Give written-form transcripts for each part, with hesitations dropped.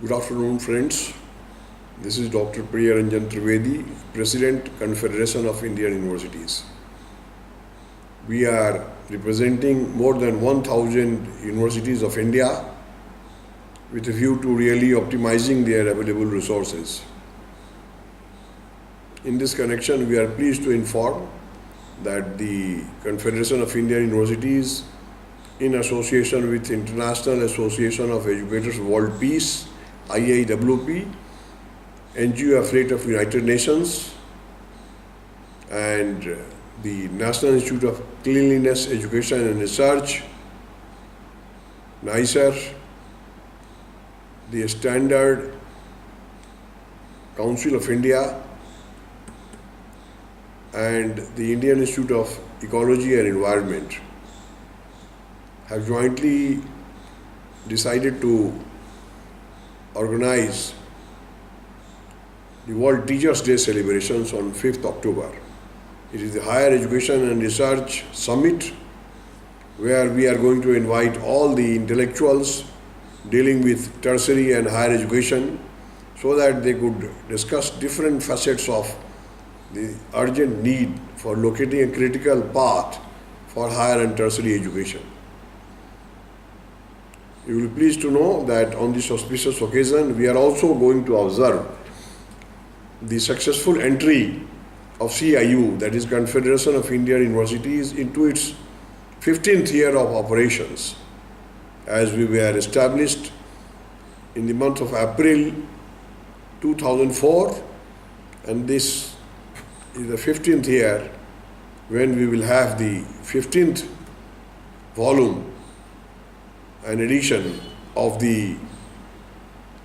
Good afternoon, friends. This is Dr. Trivedi, President, Confederation of Indian Universities. We are representing more than 1,000 universities of India with a view to really optimizing their available resources. In this connection, we are pleased to inform that the Confederation of Indian Universities, in association with International Association of Educators World Peace, IIEE, NGO affiliate of United Nations, and the National Institute of Cleanliness, Education and Research, NICER, the Standard Council of India, and the Indian Institute of Ecology and Environment have jointly decided to organize the World Teachers' Day celebrations on 5th October. It is the Higher Education and Research Summit, where we are going to invite all the intellectuals dealing with tertiary and higher education so that they could discuss different facets of the urgent need for locating a critical path for higher and tertiary education. You will be pleased to know that on this auspicious occasion, we are also going to observe the successful entry of CIU, that is Confederation of Indian Universities, into its 15th year of operations, as we were established in the month of April 2004, and this is the 15th year when we will have the 15th volume an edition of the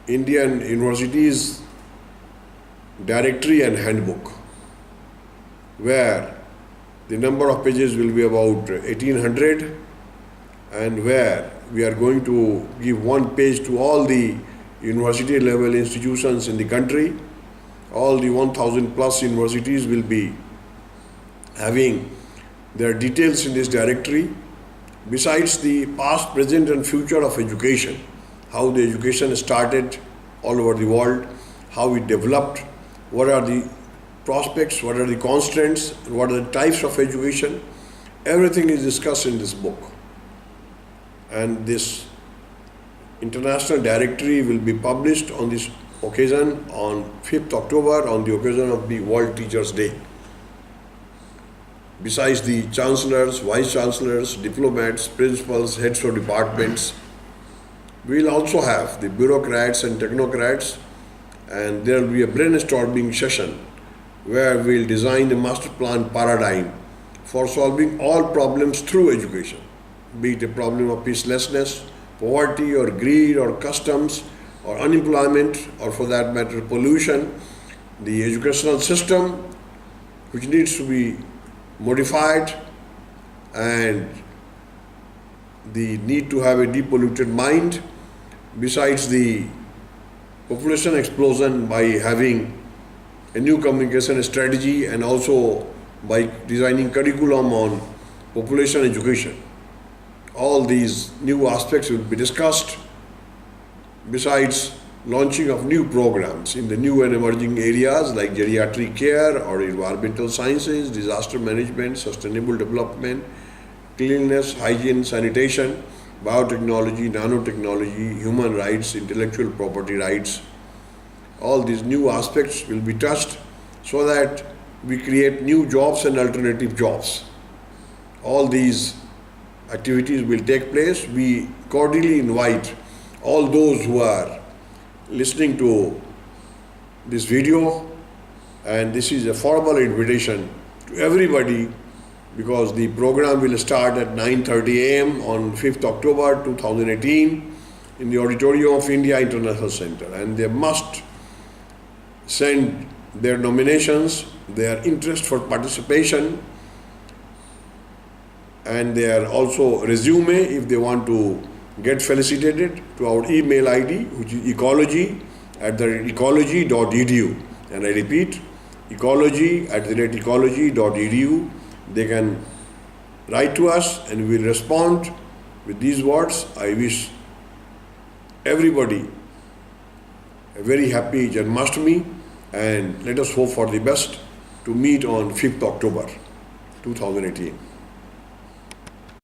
Indian Universities Directory and Handbook, where the number of pages will be about 1800, and where we are going to give one page to all the university level institutions in the country. All the 1000 plus universities will be having their details in this directory. Besides the past, present and future of education, how the education started all over the world, how it developed, what are the prospects, what are the constraints, what are the types of education, everything is discussed in this book. And this international directory will be published on this occasion on 5th October on the occasion of the World Teachers' Day. Besides the chancellors, vice chancellors, diplomats, principals, heads of departments, we will also have the bureaucrats and technocrats, and there will be a brainstorming session where we will design a master plan paradigm for solving all problems through education, be it a problem of peacelessness, poverty or greed or customs or unemployment, or for that matter pollution, the educational system which needs to be modified, and the need to have a depolluted mind, besides the population explosion by having a new communication strategy, and also by designing curriculum on population education. All these new aspects will be discussed, besides launching of new programs in the new and emerging areas like geriatric care or environmental sciences, disaster management, sustainable development, cleanliness, hygiene, sanitation, biotechnology, nanotechnology, human rights, intellectual property rights. All these new aspects will be touched so that we create new jobs and alternative jobs. All these activities will take place. We cordially invite all those who are listening to this video, and this is a formal invitation to everybody, because the program will start at 9:30 a.m. on 5th October 2018 in the auditorium of India International Center, and they must send their nominations, their interest for participation, and their also resume if they want to get felicitated, to our email ID, which is ecology@ecology.edu. And I repeat, ecology@ecology.edu. They can write to us and we will respond with these words: I wish everybody a very happy Janmashtami, and let us hope for the best to meet on 5th October 2018.